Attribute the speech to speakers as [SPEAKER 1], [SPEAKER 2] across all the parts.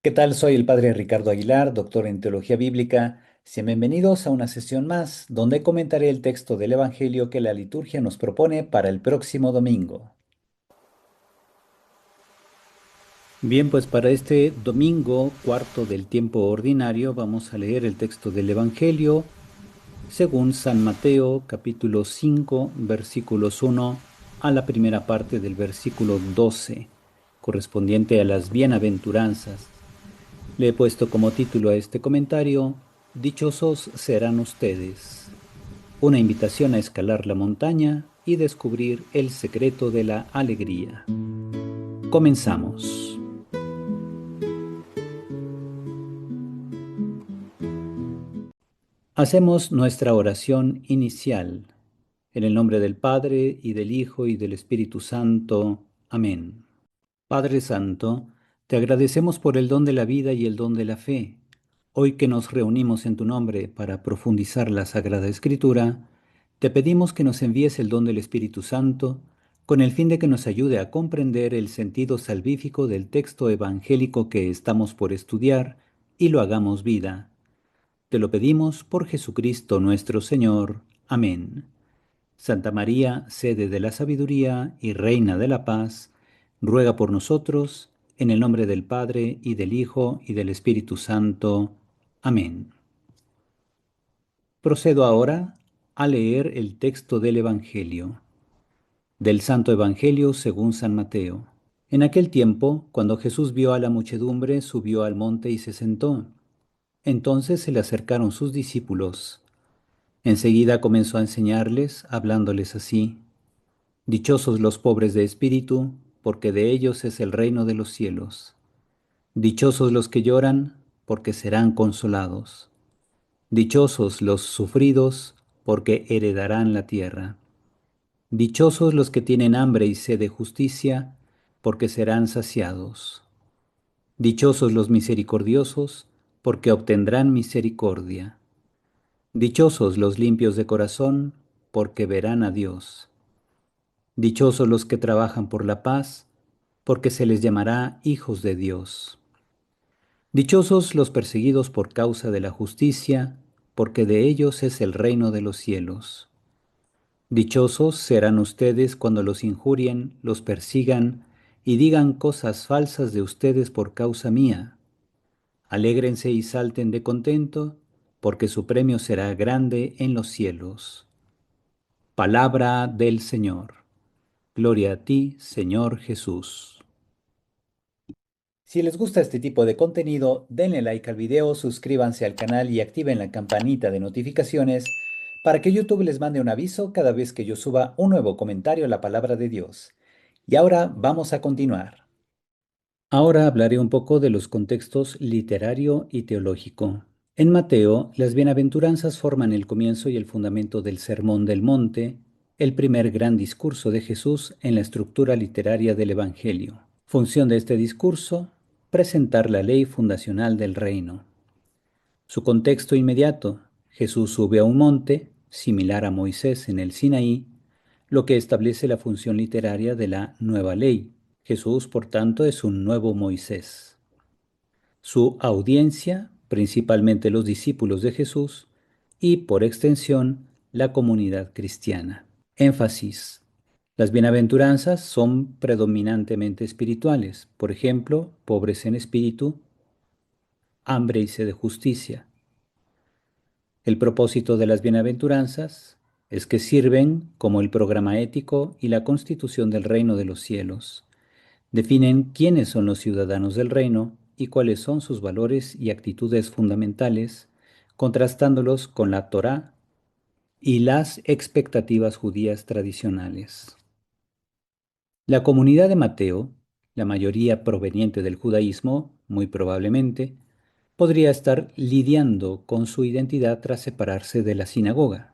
[SPEAKER 1] ¿Qué tal? Soy el padre Ricardo Aguilar, doctor en teología bíblica. Sean bienvenidos a una sesión más donde comentaré el texto del Evangelio que la liturgia nos propone para el próximo domingo. Bien, pues para este domingo, cuarto del tiempo ordinario, vamos a leer el texto del Evangelio según San Mateo, capítulo 5, versículos 1 a la primera parte del versículo 12, correspondiente a las bienaventuranzas. Le he puesto como título a este comentario, Dichosos serán ustedes, una invitación a escalar la montaña y descubrir el secreto de la alegría. Comenzamos. Hacemos nuestra oración inicial. En el nombre del Padre, y del Hijo, y del Espíritu Santo. Amén. Padre Santo, te agradecemos por el don de la vida y el don de la fe. Hoy que nos reunimos en tu nombre para profundizar la Sagrada Escritura, te pedimos que nos envíes el don del Espíritu Santo, con el fin de que nos ayude a comprender el sentido salvífico del texto evangélico que estamos por estudiar y lo hagamos vida. Te lo pedimos por Jesucristo nuestro Señor. Amén. Santa María, sede de la sabiduría y reina de la paz, ruega por nosotros, en el nombre del Padre, y del Hijo, y del Espíritu Santo. Amén. Procedo ahora a leer el texto del Evangelio, del Santo Evangelio según San Mateo. En aquel tiempo, cuando Jesús vio a la muchedumbre, subió al monte y se sentó. Entonces se le acercaron sus discípulos. Enseguida comenzó a enseñarles, hablándoles así: Dichosos los pobres de espíritu, porque de ellos es el reino de los cielos. Dichosos los que lloran, porque serán consolados. Dichosos los sufridos, porque heredarán la tierra. Dichosos los que tienen hambre y sed de justicia, porque serán saciados. Dichosos los misericordiosos, porque obtendrán misericordia. Dichosos los limpios de corazón, porque verán a Dios. Dichosos los que trabajan por la paz, porque se les llamará hijos de Dios. Dichosos los perseguidos por causa de la justicia, porque de ellos es el reino de los cielos. Dichosos serán ustedes cuando los injurien, los persigan y digan cosas falsas de ustedes por causa mía. Alégrense y salten de contento, porque su premio será grande en los cielos. Palabra del Señor. Gloria a ti, Señor Jesús. Si les gusta este tipo de contenido, denle like al video, suscríbanse al canal y activen la campanita de notificaciones para que YouTube les mande un aviso cada vez que yo suba un nuevo comentario a la palabra de Dios. Y ahora vamos a continuar. Ahora hablaré un poco de los contextos literario y teológico. En Mateo, las bienaventuranzas forman el comienzo y el fundamento del Sermón del Monte, el primer gran discurso de Jesús en la estructura literaria del Evangelio. Función de este discurso: presentar la ley fundacional del reino. Su contexto inmediato: Jesús sube a un monte, similar a Moisés en el Sinaí, lo que establece la función literaria de la nueva ley. Jesús, por tanto, es un nuevo Moisés. Su audiencia, principalmente los discípulos de Jesús, y, por extensión, la comunidad cristiana. Énfasis: las bienaventuranzas son predominantemente espirituales, por ejemplo, pobres en espíritu, hambre y sed de justicia. El propósito de las bienaventuranzas es que sirven como el programa ético y la constitución del reino de los cielos. Definen quiénes son los ciudadanos del reino y cuáles son sus valores y actitudes fundamentales, contrastándolos con la Torá y las expectativas judías tradicionales. La comunidad de Mateo, la mayoría proveniente del judaísmo, muy probablemente, podría estar lidiando con su identidad tras separarse de la sinagoga.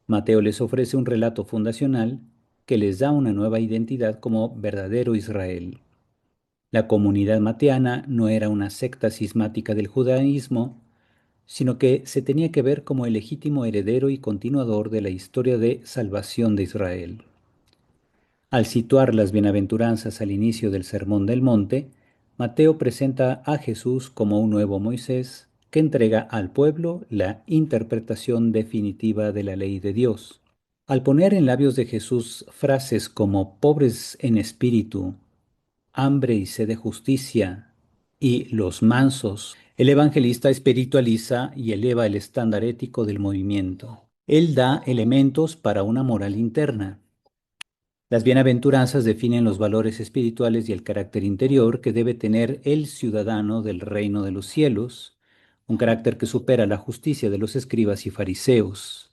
[SPEAKER 1] Mateo les ofrece un relato fundacional que les da una nueva identidad como verdadero Israel. La comunidad mateana no era una secta cismática del judaísmo, sino que se tenía que ver como el legítimo heredero y continuador de la historia de salvación de Israel. Al situar las bienaventuranzas al inicio del Sermón del Monte, Mateo presenta a Jesús como un nuevo Moisés que entrega al pueblo la interpretación definitiva de la ley de Dios. Al poner en labios de Jesús frases como pobres en espíritu, hambre y sed de justicia y los mansos, el evangelista espiritualiza y eleva el estándar ético del movimiento. Él da elementos para una moral interna. Las bienaventuranzas definen los valores espirituales y el carácter interior que debe tener el ciudadano del reino de los cielos, un carácter que supera la justicia de los escribas y fariseos.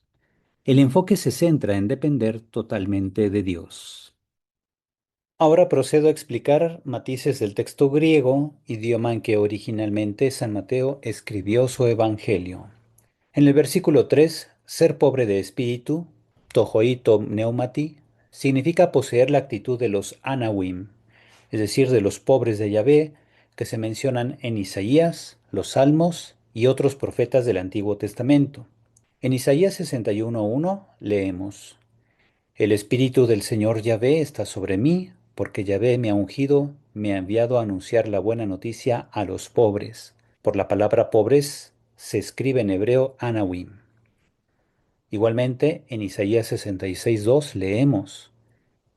[SPEAKER 1] El enfoque se centra en depender totalmente de Dios. Ahora procedo a explicar matices del texto griego, idioma en que originalmente San Mateo escribió su evangelio. En el versículo 3, ser pobre de espíritu, tojoito pneumati, significa poseer la actitud de los anawim, es decir, de los pobres de Yahvé, que se mencionan en Isaías, los Salmos y otros profetas del Antiguo Testamento. En Isaías 61:1 leemos: El Espíritu del Señor Yahvé está sobre mí, porque Yahvé me ha ungido, me ha enviado a anunciar la buena noticia a los pobres. Por la palabra pobres se escribe en hebreo anawim. Igualmente, en Isaías 66:2 leemos: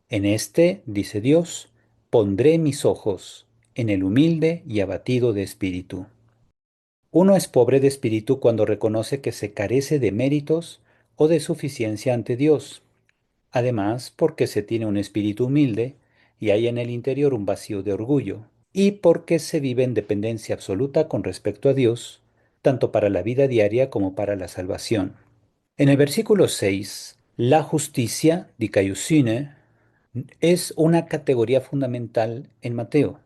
[SPEAKER 1] En este, dice Dios, pondré mis ojos, en el humilde y abatido de espíritu. Uno es pobre de espíritu cuando reconoce que se carece de méritos o de suficiencia ante Dios. Además, porque se tiene un espíritu humilde y hay en el interior un vacío de orgullo, y porque se vive en dependencia absoluta con respecto a Dios, tanto para la vida diaria como para la salvación. En el versículo 6, la justicia, dikaiosune, es una categoría fundamental en Mateo.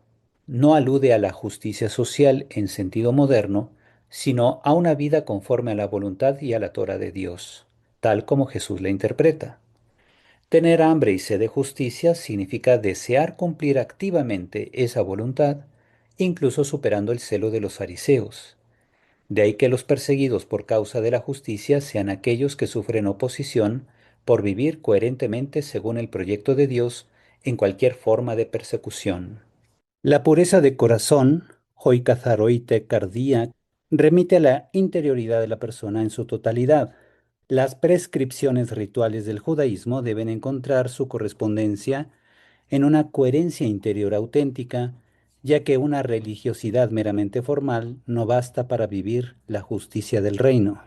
[SPEAKER 1] No alude a la justicia social en sentido moderno, sino a una vida conforme a la voluntad y a la Torah de Dios, tal como Jesús la interpreta. Tener hambre y sed de justicia significa desear cumplir activamente esa voluntad, incluso superando el celo de los fariseos. De ahí que los perseguidos por causa de la justicia sean aquellos que sufren oposición por vivir coherentemente según el proyecto de Dios en cualquier forma de persecución. La pureza de corazón, hoikazaroite cardía, remite a la interioridad de la persona en su totalidad. Las prescripciones rituales del judaísmo deben encontrar su correspondencia en una coherencia interior auténtica, ya que una religiosidad meramente formal no basta para vivir la justicia del reino.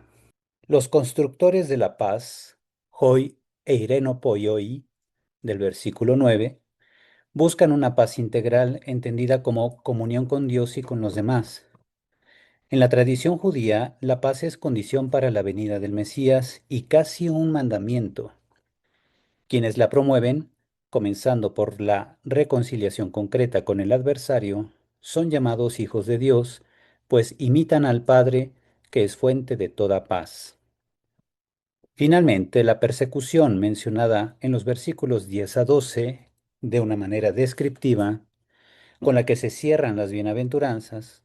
[SPEAKER 1] Los constructores de la paz, hoi eireno poioi, del versículo 9, buscan una paz integral entendida como comunión con Dios y con los demás. En la tradición judía, la paz es condición para la venida del Mesías y casi un mandamiento. Quienes la promueven, comenzando por la reconciliación concreta con el adversario, son llamados hijos de Dios, pues imitan al Padre, que es fuente de toda paz. Finalmente, la persecución mencionada en los versículos 10 a 12, de una manera descriptiva, con la que se cierran las bienaventuranzas,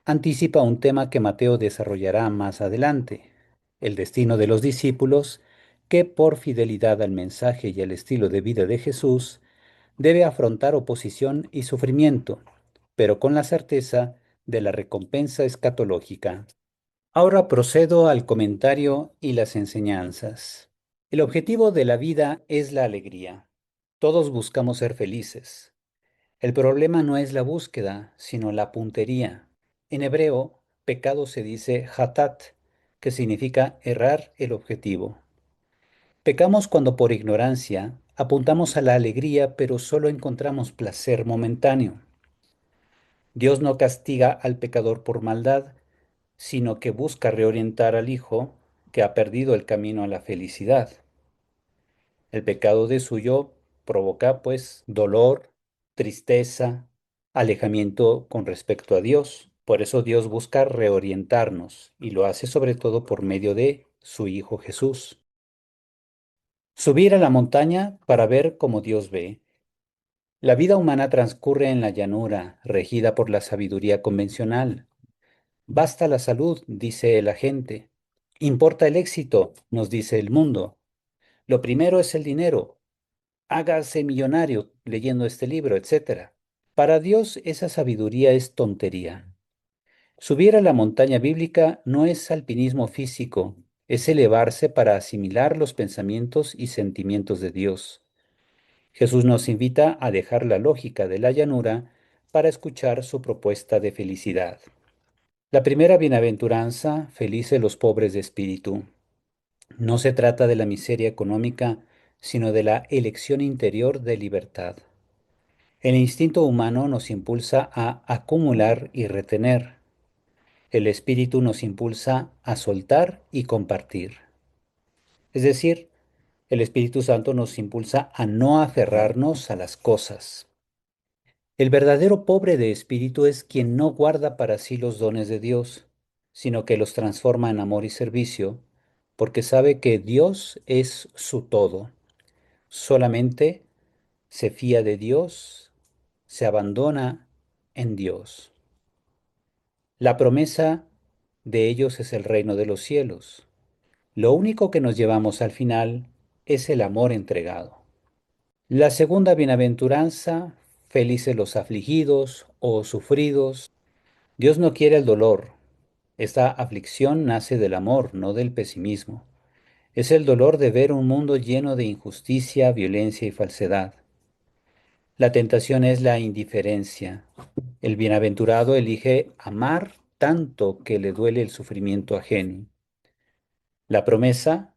[SPEAKER 1] anticipa un tema que Mateo desarrollará más adelante: el destino de los discípulos que, por fidelidad al mensaje y al estilo de vida de Jesús, debe afrontar oposición y sufrimiento, pero con la certeza de la recompensa escatológica. Ahora procedo al comentario y las enseñanzas. El objetivo de la vida es la alegría. Todos buscamos ser felices. El problema no es la búsqueda, sino la puntería. En hebreo, pecado se dice hatat, que significa errar el objetivo. Pecamos cuando por ignorancia apuntamos a la alegría, pero solo encontramos placer momentáneo. Dios no castiga al pecador por maldad, sino que busca reorientar al hijo que ha perdido el camino a la felicidad. El pecado de suyo provoca, pues, dolor, tristeza, alejamiento con respecto a Dios. Por eso Dios busca reorientarnos y lo hace sobre todo por medio de su Hijo Jesús. Subir a la montaña para ver cómo Dios ve. La vida humana transcurre en la llanura, regida por la sabiduría convencional. Basta la salud, dice la gente. Importa el éxito, nos dice el mundo. Lo primero es el dinero. Hágase millonario leyendo este libro, etcétera. Para Dios esa sabiduría es tontería. Subir a la montaña bíblica no es alpinismo físico, es elevarse para asimilar los pensamientos y sentimientos de Dios. Jesús nos invita a dejar la lógica de la llanura para escuchar su propuesta de felicidad. La primera bienaventuranza, felices los pobres de espíritu. No se trata de la miseria económica, sino de la elección interior de libertad. El instinto humano nos impulsa a acumular y retener. El espíritu nos impulsa a soltar y compartir. Es decir, el Espíritu Santo nos impulsa a no aferrarnos a las cosas. El verdadero pobre de espíritu es quien no guarda para sí los dones de Dios, sino que los transforma en amor y servicio, porque sabe que Dios es su todo. Solamente se fía de Dios, se abandona en Dios. La promesa de ellos es el reino de los cielos. Lo único que nos llevamos al final es el amor entregado. La segunda bienaventuranza, felices los afligidos o sufridos. Dios no quiere el dolor. Esta aflicción nace del amor, no del pesimismo. Es el dolor de ver un mundo lleno de injusticia, violencia y falsedad. La tentación es la indiferencia. El bienaventurado elige amar tanto que le duele el sufrimiento ajeno. La promesa,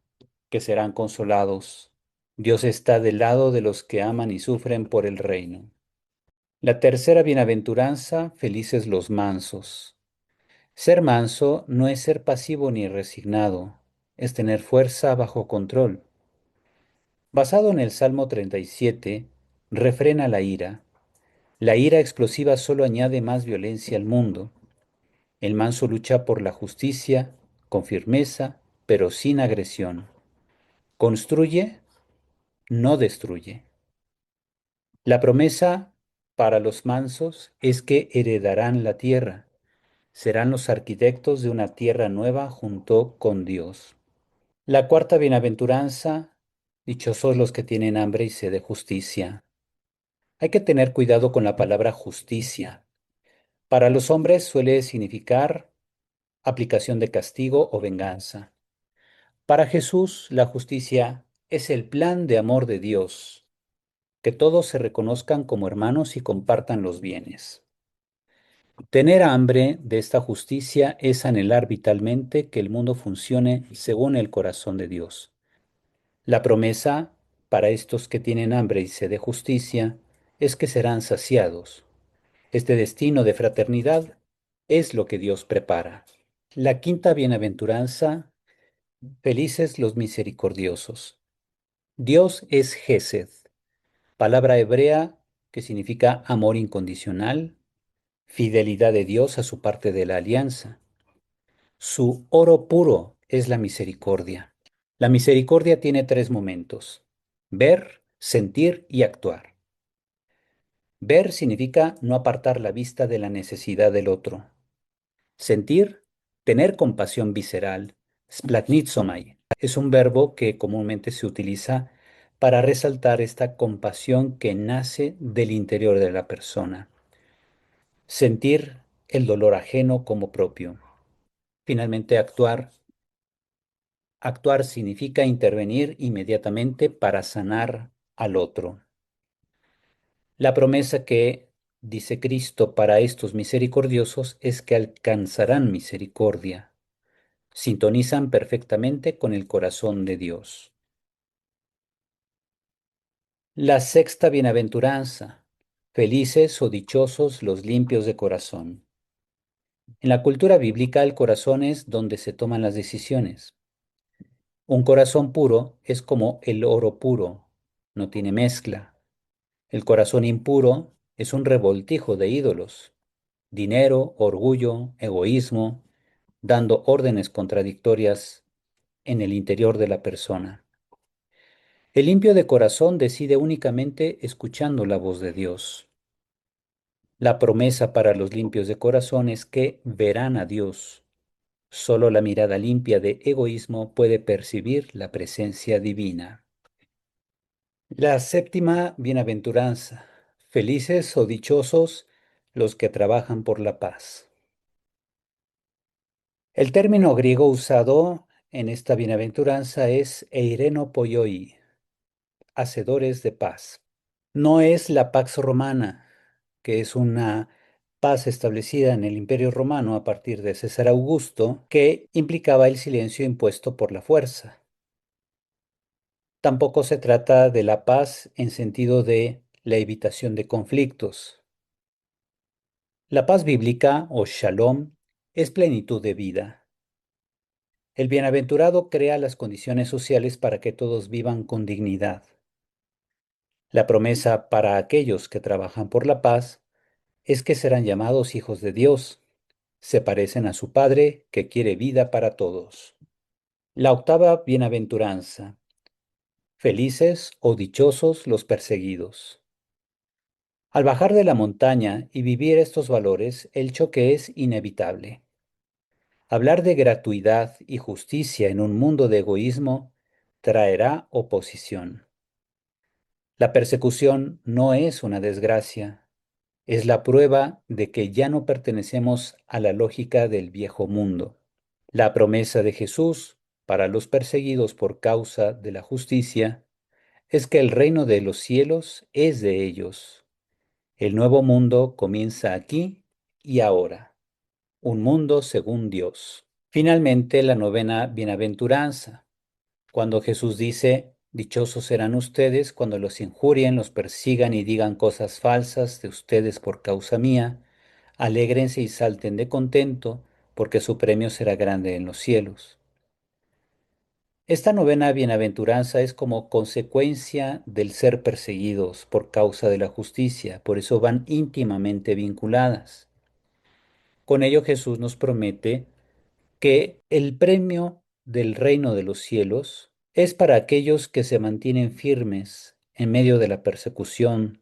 [SPEAKER 1] que serán consolados. Dios está del lado de los que aman y sufren por el reino. La tercera bienaventuranza, felices los mansos. Ser manso no es ser pasivo ni resignado, es tener fuerza bajo control. Basado en el Salmo 37, refrena la ira. La ira explosiva solo añade más violencia al mundo. El manso lucha por la justicia, con firmeza, pero sin agresión. Construye, no destruye. La promesa para los mansos es que heredarán la tierra, serán los arquitectos de una tierra nueva junto con Dios. La cuarta bienaventuranza, dichosos los que tienen hambre y sed de justicia. Hay que tener cuidado con la palabra justicia. Para los hombres suele significar aplicación de castigo o venganza. Para Jesús, la justicia es el plan de amor de Dios, que todos se reconozcan como hermanos y compartan los bienes. Tener hambre de esta justicia es anhelar vitalmente que el mundo funcione según el corazón de Dios. La promesa para estos que tienen hambre y sed de justicia es que serán saciados. Este destino de fraternidad es lo que Dios prepara. La quinta bienaventuranza, felices los misericordiosos. Dios es Gesed, palabra hebrea que significa amor incondicional, fidelidad de Dios a su parte de la alianza. Su oro puro es la misericordia. La misericordia tiene tres momentos: ver, sentir y actuar. Ver significa no apartar la vista de la necesidad del otro. Sentir, tener compasión visceral. Splagnizomai es un verbo que comúnmente se utiliza para resaltar esta compasión que nace del interior de la persona. Sentir el dolor ajeno como propio. Finalmente, actuar. Actuar significa intervenir inmediatamente para sanar al otro. La promesa que dice Cristo para estos misericordiosos es que alcanzarán misericordia. Sintonizan perfectamente con el corazón de Dios. La sexta bienaventuranza. Felices o dichosos los limpios de corazón. En la cultura bíblica el corazón es donde se toman las decisiones. Un corazón puro es como el oro puro, no tiene mezcla. El corazón impuro es un revoltijo de ídolos, dinero, orgullo, egoísmo, dando órdenes contradictorias en el interior de la persona. El limpio de corazón decide únicamente escuchando la voz de Dios. La promesa para los limpios de corazón es que verán a Dios. Solo la mirada limpia de egoísmo puede percibir la presencia divina. La séptima bienaventuranza. Felices o dichosos los que trabajan por la paz. El término griego usado en esta bienaventuranza es eireno poioi, hacedores de paz. No es la Pax Romana, que es una paz establecida en el Imperio Romano a partir de César Augusto, que implicaba el silencio impuesto por la fuerza. Tampoco se trata de la paz en sentido de la evitación de conflictos. La paz bíblica, o shalom, es plenitud de vida. El bienaventurado crea las condiciones sociales para que todos vivan con dignidad. La promesa para aquellos que trabajan por la paz es que serán llamados hijos de Dios. Se parecen a su Padre que quiere vida para todos. La octava bienaventuranza. Felices o dichosos los perseguidos. Al bajar de la montaña y vivir estos valores, el choque es inevitable. Hablar de gratuidad y justicia en un mundo de egoísmo traerá oposición. La persecución no es una desgracia, es la prueba de que ya no pertenecemos a la lógica del viejo mundo. La promesa de Jesús para los perseguidos por causa de la justicia es que el reino de los cielos es de ellos. El nuevo mundo comienza aquí y ahora, un mundo según Dios. Finalmente, la novena bienaventuranza, cuando Jesús dice, dichosos serán ustedes cuando los injurien, los persigan y digan cosas falsas de ustedes por causa mía, alégrense y salten de contento, porque su premio será grande en los cielos. Esta novena bienaventuranza es como consecuencia del ser perseguidos por causa de la justicia, por eso van íntimamente vinculadas. Con ello Jesús nos promete que el premio del reino de los cielos es para aquellos que se mantienen firmes en medio de la persecución,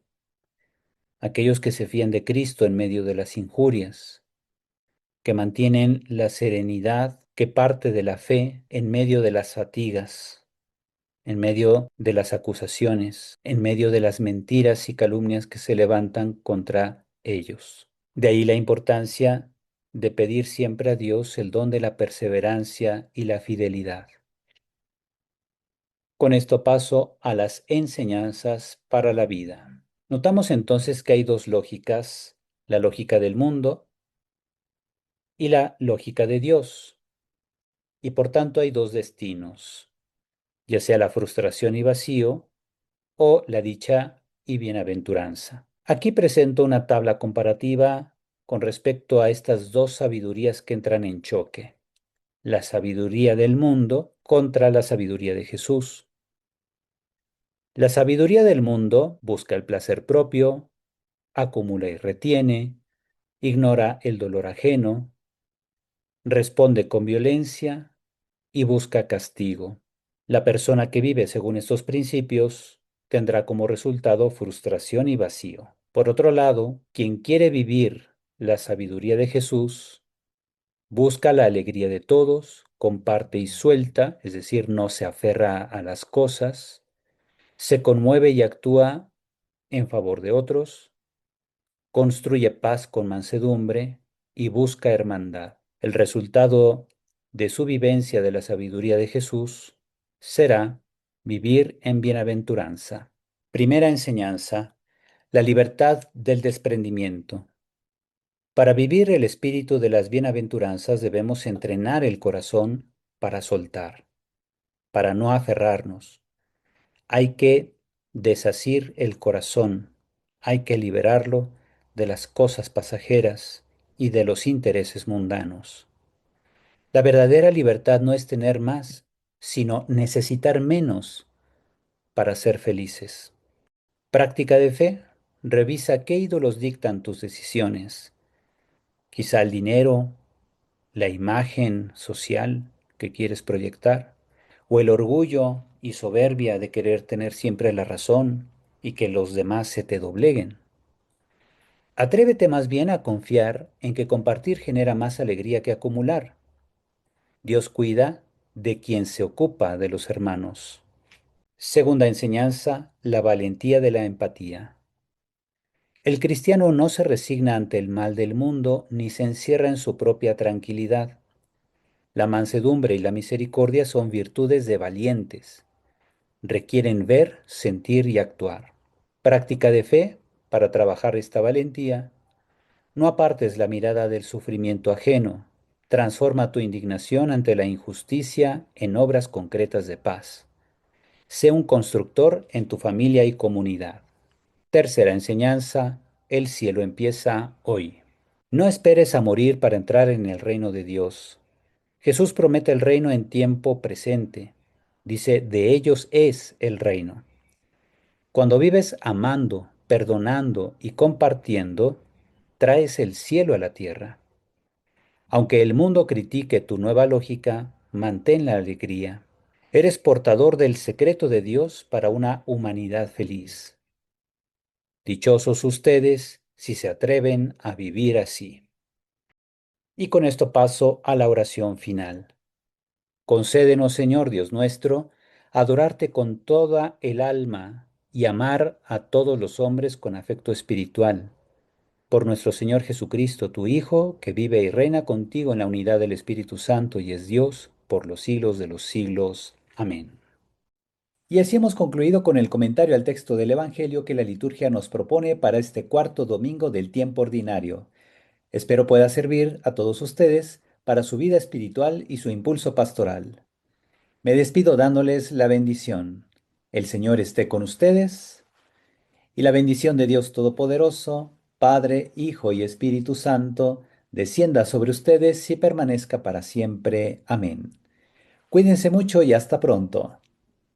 [SPEAKER 1] aquellos que se fían de Cristo en medio de las injurias, que mantienen la serenidad que parte de la fe en medio de las fatigas, en medio de las acusaciones, en medio de las mentiras y calumnias que se levantan contra ellos. De ahí la importancia de pedir siempre a Dios el don de la perseverancia y la fidelidad. Con esto paso a las enseñanzas para la vida. Notamos entonces que hay dos lógicas, la lógica del mundo y la lógica de Dios, y por tanto hay dos destinos, ya sea la frustración y vacío o la dicha y bienaventuranza. Aquí presento una tabla comparativa con respecto a estas dos sabidurías que entran en choque, la sabiduría del mundo contra la sabiduría de Jesús. La sabiduría del mundo busca el placer propio, acumula y retiene, ignora el dolor ajeno, responde con violencia y busca castigo. La persona que vive según estos principios tendrá como resultado frustración y vacío. Por otro lado, quien quiere vivir la sabiduría de Jesús, busca la alegría de todos, comparte y suelta, es decir, no se aferra a las cosas, se conmueve y actúa en favor de otros, construye paz con mansedumbre y busca hermandad. El resultado de su vivencia de la sabiduría de Jesús será vivir en bienaventuranza. Primera enseñanza, la libertad del desprendimiento. Para vivir el espíritu de las bienaventuranzas debemos entrenar el corazón para soltar, para no aferrarnos. Hay que desasir el corazón, hay que liberarlo de las cosas pasajeras y de los intereses mundanos. La verdadera libertad no es tener más, sino necesitar menos para ser felices. Práctica de fe, revisa qué ídolos dictan tus decisiones. Quizá el dinero, la imagen social que quieres proyectar, o el orgullo y soberbia de querer tener siempre la razón y que los demás se te dobleguen. Atrévete más bien a confiar en que compartir genera más alegría que acumular. Dios cuida de quien se ocupa de los hermanos. Segunda enseñanza, la valentía de la empatía. El cristiano no se resigna ante el mal del mundo ni se encierra en su propia tranquilidad. La mansedumbre y la misericordia son virtudes de valientes. Requieren ver, sentir y actuar. Práctica de fe para trabajar esta valentía. No apartes la mirada del sufrimiento ajeno. Transforma tu indignación ante la injusticia en obras concretas de paz. Sé un constructor en tu familia y comunidad. Tercera enseñanza, el cielo empieza hoy. No esperes a morir para entrar en el reino de Dios. Jesús promete el reino en tiempo presente. Dice, de ellos es el reino. Cuando vives amando, perdonando y compartiendo, traes el cielo a la tierra. Aunque el mundo critique tu nueva lógica, mantén la alegría. Eres portador del secreto de Dios para una humanidad feliz. Dichosos ustedes si se atreven a vivir así. Y con esto paso a la oración final. Concédenos, Señor Dios nuestro, adorarte con toda el alma y amar a todos los hombres con afecto espiritual. Por nuestro Señor Jesucristo, tu Hijo, que vive y reina contigo en la unidad del Espíritu Santo y es Dios por los siglos de los siglos. Amén. Y así hemos concluido con el comentario al texto del Evangelio que la liturgia nos propone para este cuarto domingo del tiempo ordinario. Espero pueda servir a todos ustedes para su vida espiritual y su impulso pastoral. Me despido dándoles la bendición. El Señor esté con ustedes y la bendición de Dios Todopoderoso, Padre, Hijo y Espíritu Santo, descienda sobre ustedes y permanezca para siempre. Amén. Cuídense mucho y hasta pronto.